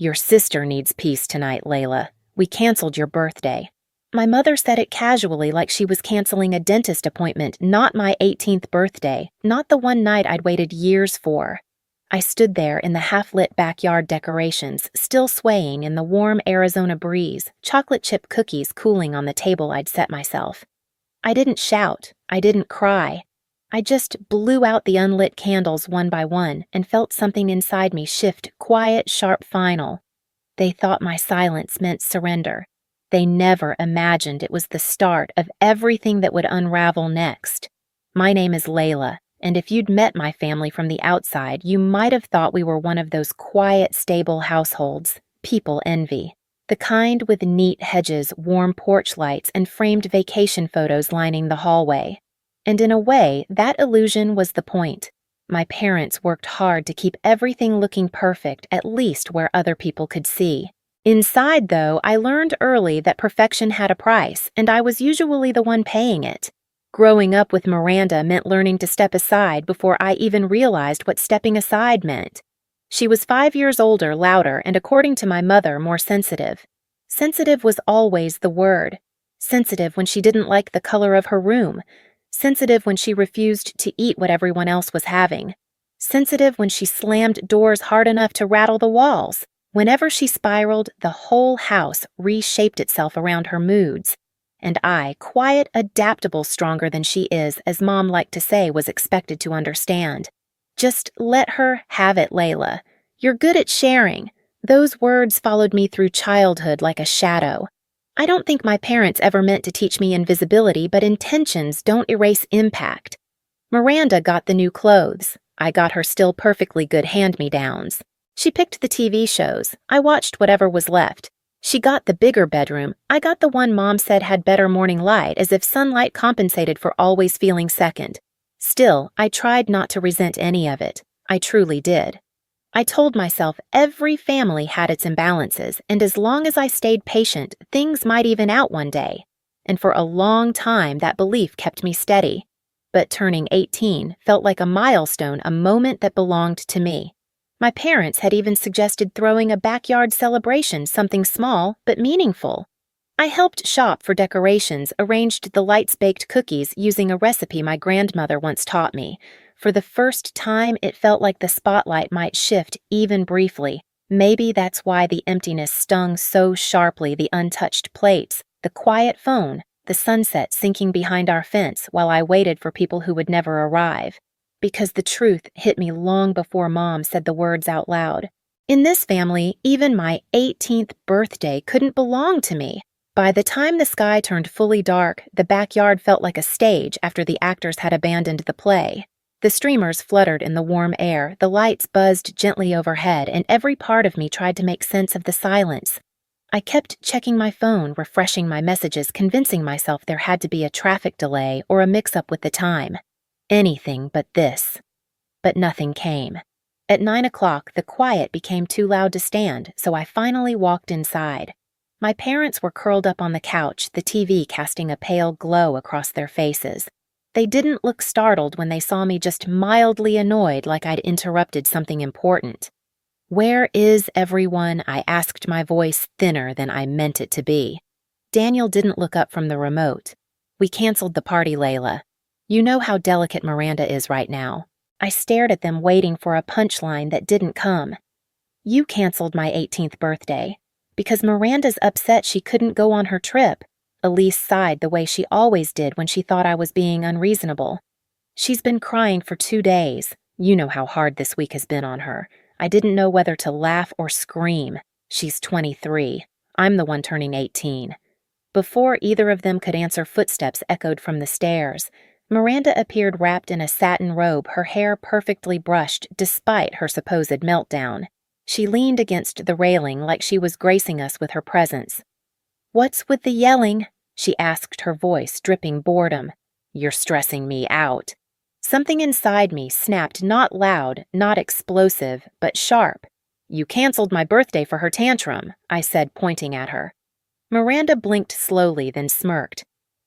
"Your sister needs peace tonight, Layla. We canceled your birthday." My mother said it casually, like she was canceling a dentist appointment, not my 18th birthday, not the one night I'd waited years for. I stood there in the half-lit backyard decorations, still swaying in the warm Arizona breeze, chocolate chip cookies cooling on the table I'd set myself. I didn't shout. I didn't cry. I just blew out the unlit candles one by one and felt something inside me shift, quiet, sharp, final. They thought my silence meant surrender. They never imagined it was the start of everything that would unravel next. My name is Layla, and if you'd met my family from the outside, you might have thought we were one of those quiet, stable households people envy. The kind with neat hedges, warm porch lights, and framed vacation photos lining the hallway. And in a way, that illusion was the point. My parents worked hard to keep everything looking perfect, at least where other people could see. Inside, though, I learned early that perfection had a price, and I was usually the one paying it. Growing up with Miranda meant learning to step aside before I even realized what stepping aside meant. She was 5 years older, louder, and according to my mother, more sensitive. Sensitive was always the word. Sensitive when she didn't like the color of her room. Sensitive when she refused to eat what everyone else was having. Sensitive when she slammed doors hard enough to rattle the walls. Whenever she spiraled, the whole house reshaped itself around her moods. And I, quiet, adaptable, stronger than she is, as Mom liked to say, was expected to understand. Just let her have it, Layla. You're good at sharing. Those words followed me through childhood like a shadow. I don't think my parents ever meant to teach me invisibility, but intentions don't erase impact. Miranda got the new clothes. I got her still perfectly good hand-me-downs. She picked the TV shows. I watched whatever was left. She got the bigger bedroom. I got the one Mom said had better morning light, as if sunlight compensated for always feeling second. Still, I tried not to resent any of it. I truly did. I told myself every family had its imbalances, and as long as I stayed patient, things might even out one day. And for a long time, that belief kept me steady. But turning 18 felt like a milestone, a moment that belonged to me. My parents had even suggested throwing a backyard celebration, something small but meaningful. I helped shop for decorations, arranged the lights-baked cookies using a recipe my grandmother once taught me. For the first time, it felt like the spotlight might shift even briefly. Maybe that's why the emptiness stung so sharply, the untouched plates, the quiet phone, the sunset sinking behind our fence while I waited for people who would never arrive. Because the truth hit me long before Mom said the words out loud. In this family, even my 18th birthday couldn't belong to me. By the time the sky turned fully dark, the backyard felt like a stage after the actors had abandoned the play. The streamers fluttered in the warm air, the lights buzzed gently overhead, and every part of me tried to make sense of the silence. I kept checking my phone, refreshing my messages, convincing myself there had to be a traffic delay or a mix-up with the time. Anything but this. But nothing came. At 9 o'clock, the quiet became too loud to stand, so I finally walked inside. My parents were curled up on the couch, the TV casting a pale glow across their faces. They didn't look startled when they saw me, just mildly annoyed, like I'd interrupted something important. "Where is everyone?" I asked, my voice thinner than I meant it to be. Daniel didn't look up from the remote. "We canceled the party, Layla. You know how delicate Miranda is right now." I stared at them, waiting for a punchline that didn't come. "You canceled my 18th birthday. Because Miranda's upset she couldn't go on her trip." Elise sighed the way she always did when she thought I was being unreasonable. "She's been crying for 2 days. You know how hard this week has been on her. I didn't know whether to laugh or scream. She's 23. I'm the one turning 18. Before either of them could answer, footsteps echoed from the stairs. Miranda appeared wrapped in a satin robe, her hair perfectly brushed despite her supposed meltdown. She leaned against the railing like she was gracing us with her presence. "What's with the yelling?" she asked, her voice dripping boredom. "You're stressing me out." Something inside me snapped, not loud, not explosive, but sharp. "You canceled my birthday for her tantrum," I said, pointing at her. Miranda blinked slowly, then smirked.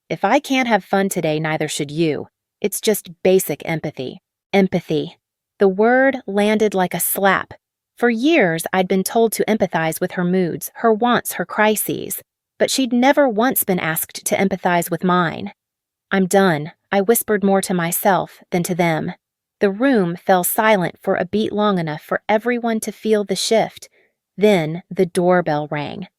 "If I can't have fun today, neither should you. It's just basic empathy." Empathy. The word landed like a slap. For years, I'd been told to empathize with her moods, her wants, her crises, but she'd never once been asked to empathize with mine. "I'm done," I whispered more to myself than to them. The room fell silent for a beat long enough for everyone to feel the shift. Then the doorbell rang.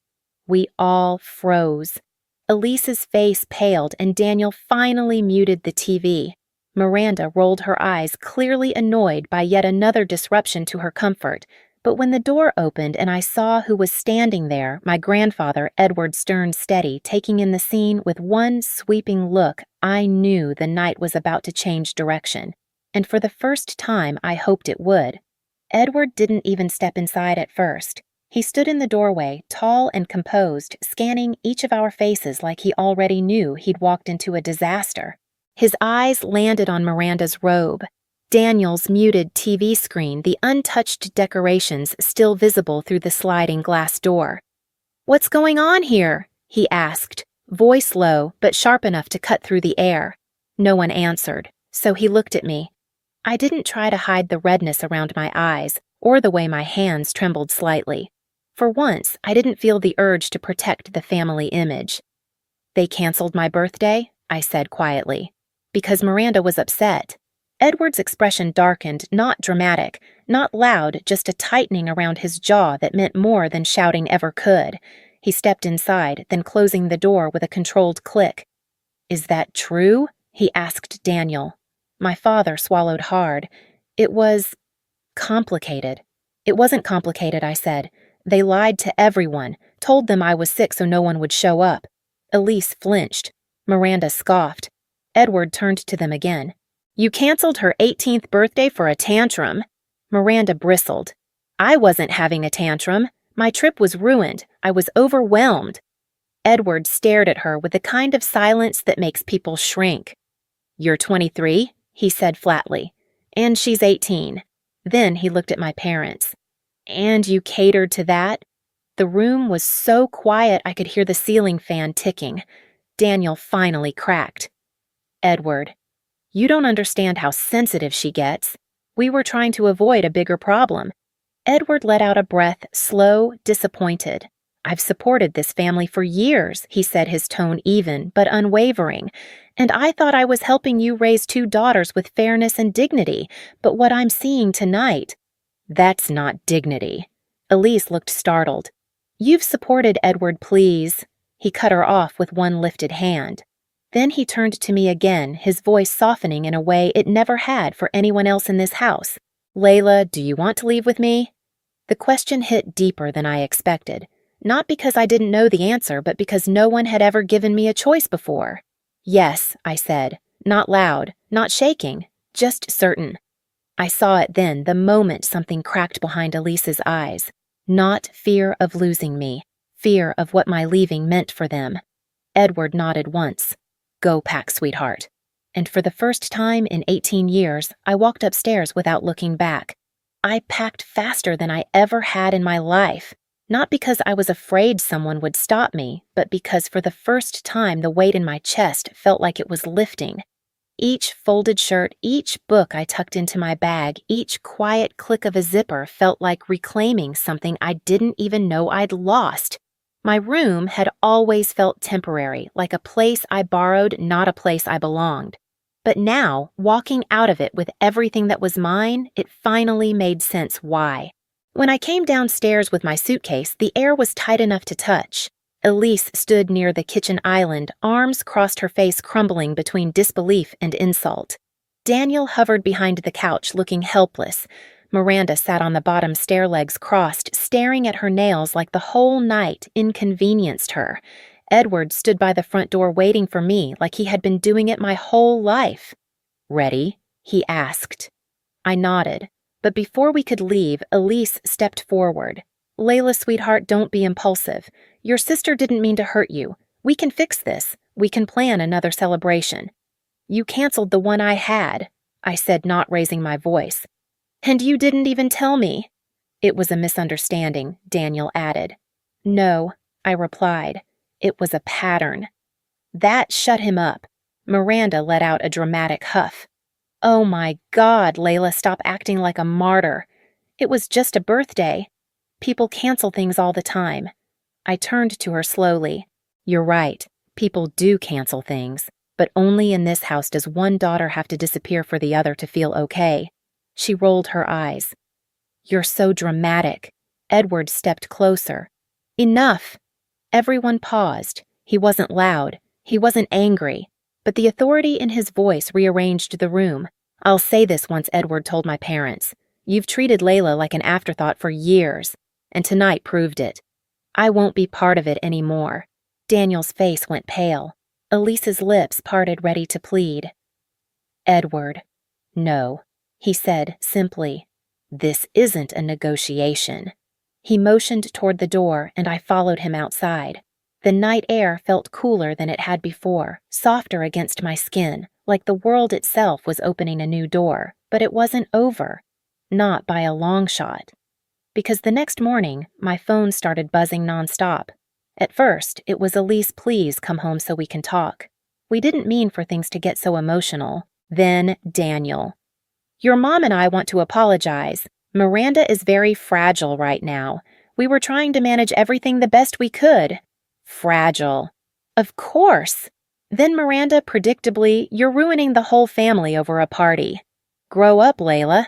We all froze. Elise's face paled and Daniel finally muted the TV. Miranda rolled her eyes, clearly annoyed by yet another disruption to her comfort. But when the door opened and I saw who was standing there, my grandfather, Edward Stern Steady, taking in the scene with one sweeping look, I knew the night was about to change direction. And for the first time, I hoped it would. Edward didn't even step inside at first. He stood in the doorway, tall and composed, scanning each of our faces like he already knew he'd walked into a disaster. His eyes landed on Miranda's robe, Daniel's muted TV screen, the untouched decorations still visible through the sliding glass door. "What's going on here?" he asked, voice low but sharp enough to cut through the air. No one answered, so he looked at me. I didn't try to hide the redness around my eyes or the way my hands trembled slightly. For once, I didn't feel the urge to protect the family image. "They canceled my birthday," I said quietly, because Miranda was upset. Edward's expression darkened, not dramatic, not loud, just a tightening around his jaw that meant more than shouting ever could. He stepped inside, then closing the door with a controlled click. "Is that true?" he asked Daniel. My father swallowed hard. "It was complicated." "It wasn't complicated," I said. "They lied to everyone, told them I was sick so no one would show up." Elise flinched. Miranda scoffed. Edward turned to them again. "You canceled her 18th birthday for a tantrum." Miranda bristled. "I wasn't having a tantrum. My trip was ruined. I was overwhelmed." Edward stared at her with the kind of silence that makes people shrink. "You're 23, he said flatly. "And she's 18. Then he looked at my parents. "And you catered to that?" The room was so quiet I could hear the ceiling fan ticking. Daniel finally cracked. "Edward, you don't understand how sensitive she gets. We were trying to avoid a bigger problem." Edward let out a breath, slow, disappointed. "I've supported this family for years," he said, his tone even but unwavering. "And I thought I was helping you raise 2 daughters with fairness and dignity, but what I'm seeing tonight—" "That's not dignity." Elise looked startled. "You've supported Edward, please." He cut her off with one lifted hand. Then he turned to me again, his voice softening in a way it never had for anyone else in this house. "Layla, do you want to leave with me?" The question hit deeper than I expected. Not because I didn't know the answer, but because no one had ever given me a choice before. "Yes," I said, not loud, not shaking, just certain. I saw it then, the moment something cracked behind Elise's eyes. Not fear of losing me, fear of what my leaving meant for them. Edward nodded once. "Go pack, sweetheart." And for the first time in 18 years, I walked upstairs without looking back. I packed faster than I ever had in my life. Not because I was afraid someone would stop me, but because for the first time the weight in my chest felt like it was lifting. Each folded shirt, each book I tucked into my bag, each quiet click of a zipper felt like reclaiming something I didn't even know I'd lost. My room had always felt temporary, like a place I borrowed, not a place I belonged. But now, walking out of it with everything that was mine, it finally made sense why. When I came downstairs with my suitcase, the air was tight enough to touch. Elise stood near the kitchen island, arms crossed, her face crumbling between disbelief and insult. Daniel hovered behind the couch, looking helpless. Miranda sat on the bottom stair, legs crossed, staring at her nails like the whole night inconvenienced her. Edward stood by the front door waiting for me like he had been doing it my whole life. "Ready?" he asked. I nodded. But before we could leave, Elise stepped forward. "Layla, sweetheart, don't be impulsive. Your sister didn't mean to hurt you. We can fix this. We can plan another celebration." "You canceled the one I had," I said, not raising my voice. "And you didn't even tell me." "It was a misunderstanding," Daniel added. "No," I replied. "It was a pattern." That shut him up. Miranda let out a dramatic huff. "Oh my God, Layla, stop acting like a martyr." It was just a birthday. People cancel things all the time. I turned to her slowly. You're right. People do cancel things. But only in this house does one daughter have to disappear for the other to feel okay. She rolled her eyes. You're so dramatic. Edward stepped closer. Enough. Everyone paused. He wasn't loud. He wasn't angry. But the authority in his voice rearranged the room. I'll say this once Edward told my parents. You've treated Layla like an afterthought for years, and tonight proved it. I won't be part of it anymore. Daniel's face went pale. Elise's lips parted ready to plead. Edward. No, he said simply. This isn't a negotiation. He motioned toward the door, and I followed him outside. The night air felt cooler than it had before, softer against my skin, like the world itself was opening a new door, but it wasn't over. Not by a long shot. Because the next morning, my phone started buzzing nonstop. At first, it was Elise, please come home so we can talk. We didn't mean for things to get so emotional. Then Daniel. Your mom and I want to apologize. Miranda is very fragile right now. We were trying to manage everything the best we could. Fragile. Of course. Then Miranda, predictably, you're ruining the whole family over a party. Grow up, Layla.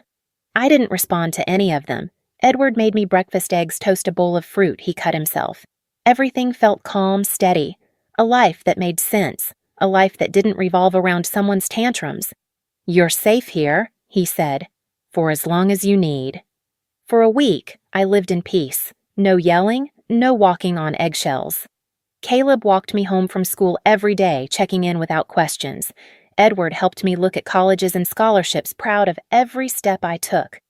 I didn't respond to any of them. Edward made me breakfast eggs toast a bowl of fruit he cut himself. Everything felt calm, steady. A life that made sense. A life that didn't revolve around someone's tantrums. You're safe here, he said, for as long as you need. For a week, I lived in peace. No yelling, no walking on eggshells. Caleb walked me home from school every day, checking in without questions. Edward helped me look at colleges and scholarships, proud of every step I took.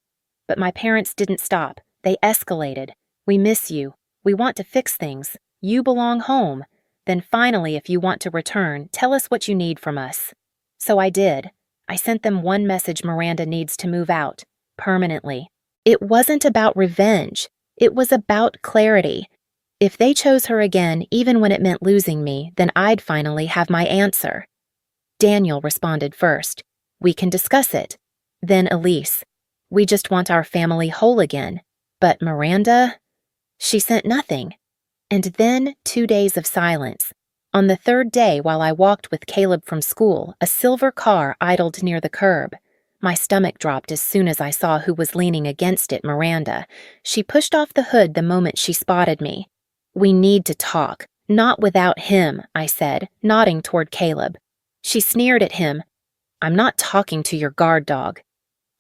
But my parents didn't stop. They escalated. We miss you. We want to fix things. You belong home. Then finally, if you want to return, tell us what you need from us. So I did. I sent them one message: Miranda needs to move out. Permanently. It wasn't about revenge. It was about clarity. If they chose her again, even when it meant losing me, then I'd finally have my answer. Daniel responded first. We can discuss it. Then Elise. We just want our family whole again. But Miranda? She sent nothing. And then 2 days of silence. On the third day, while I walked with Caleb from school, a silver car idled near the curb. My stomach dropped as soon as I saw who was leaning against it, Miranda. She pushed off the hood the moment she spotted me. We need to talk. Not without him, I said, nodding toward Caleb. She sneered at him. I'm not talking to your guard dog.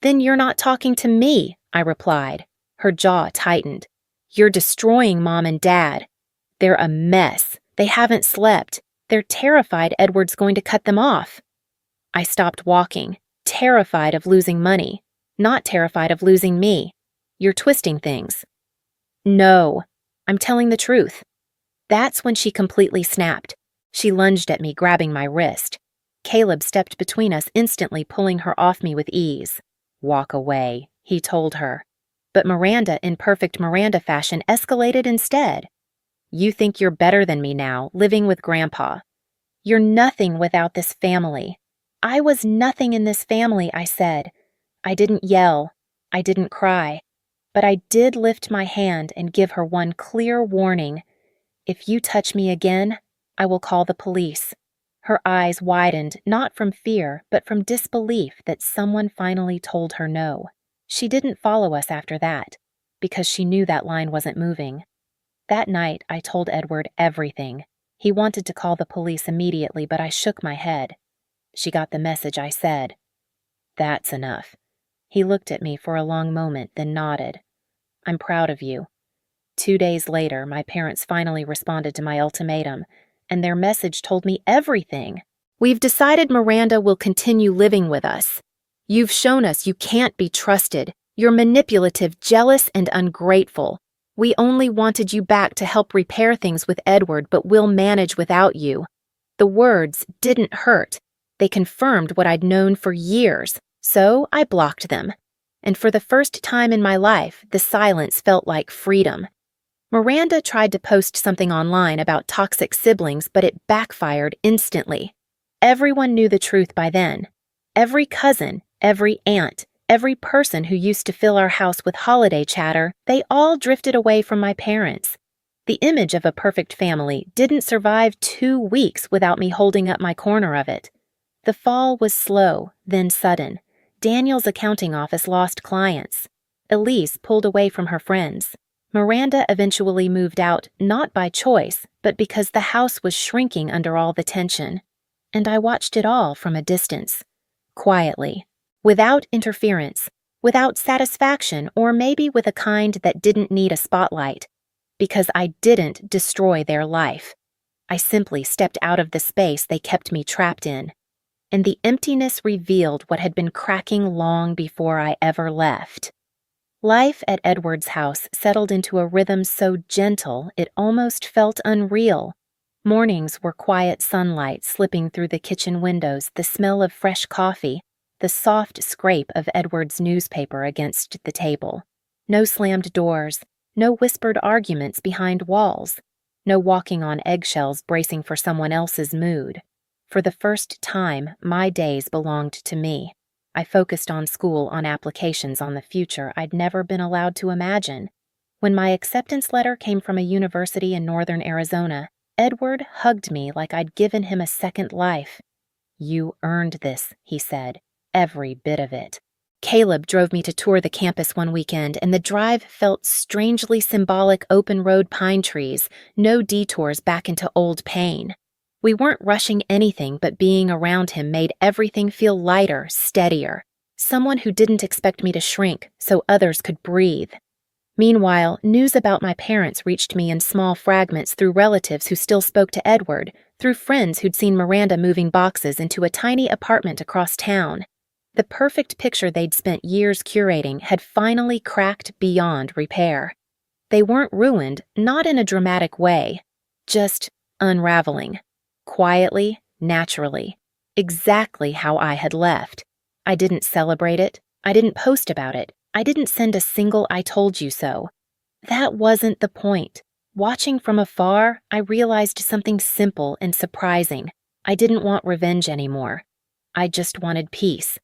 Then you're not talking to me, I replied. Her jaw tightened. You're destroying Mom and Dad. They're a mess. They haven't slept. They're terrified Edward's going to cut them off. I stopped walking, terrified of losing money, not terrified of losing me. You're twisting things. No, I'm telling the truth. That's when she completely snapped. She lunged at me, grabbing my wrist. Caleb stepped between us, instantly pulling her off me with ease. Walk away, he told her. But Miranda, in perfect Miranda fashion, escalated instead. You think you're better than me now, living with Grandpa. You're nothing without this family. I was nothing in this family, I said. I didn't yell. I didn't cry. But I did lift my hand and give her one clear warning. If you touch me again, I will call the police. Her eyes widened, not from fear, but from disbelief that someone finally told her no. She didn't follow us after that, because she knew that line wasn't moving. That night, I told Edward everything. He wanted to call the police immediately, but I shook my head. She got the message, I said. That's enough. He looked at me for a long moment, then nodded. I'm proud of you. 2 days later, my parents finally responded to my ultimatum, and their message told me everything. We've decided Miranda will continue living with us. You've shown us you can't be trusted. You're manipulative, jealous, and ungrateful. We only wanted you back to help repair things with Edward, but we'll manage without you. The words didn't hurt. They confirmed what I'd known for years, so I blocked them. And for the first time in my life, the silence felt like freedom. Miranda tried to post something online about toxic siblings, but it backfired instantly. Everyone knew the truth by then. Every cousin, every aunt, Every person who used to fill our house with holiday chatter, they all drifted away from my parents. The image of a perfect family didn't survive 2 weeks without me holding up my corner of it. The fall was slow, then sudden. Daniel's accounting office lost clients. Elise pulled away from her friends. Miranda eventually moved out, not by choice, but because the house was shrinking under all the tension. And I watched it all from a distance, quietly, without interference, without satisfaction, or maybe with a kind that didn't need a spotlight, because I didn't destroy their life. I simply stepped out of the space they kept me trapped in, and the emptiness revealed what had been cracking long before I ever left. Life at Edward's house settled into a rhythm so gentle it almost felt unreal. Mornings were quiet sunlight slipping through the kitchen windows, the smell of fresh coffee, the soft scrape of Edward's newspaper against the table. No slammed doors, no whispered arguments behind walls, no walking on eggshells bracing for someone else's mood. For the first time, my days belonged to me. I focused on school, on applications, on the future I'd never been allowed to imagine. When my acceptance letter came from a university in northern Arizona, Edward hugged me like I'd given him a second life. "You earned this," he said, "every bit of it." Caleb drove me to tour the campus one weekend, and the drive felt strangely symbolic: open road pine trees, no detours back into old pain. We weren't rushing anything, but being around him made everything feel lighter, steadier. Someone who didn't expect me to shrink so others could breathe. Meanwhile, news about my parents reached me in small fragments through relatives who still spoke to Edward, through friends who'd seen Miranda moving boxes into a tiny apartment across town. The perfect picture they'd spent years curating had finally cracked beyond repair. They weren't ruined, not in a dramatic way, just unraveling. Quietly, naturally, exactly how I had left. I didn't celebrate it. I didn't post about it. I didn't send a single "I told you so." That wasn't the point. Watching from afar, I realized something simple and surprising. I didn't want revenge anymore. I just wanted peace.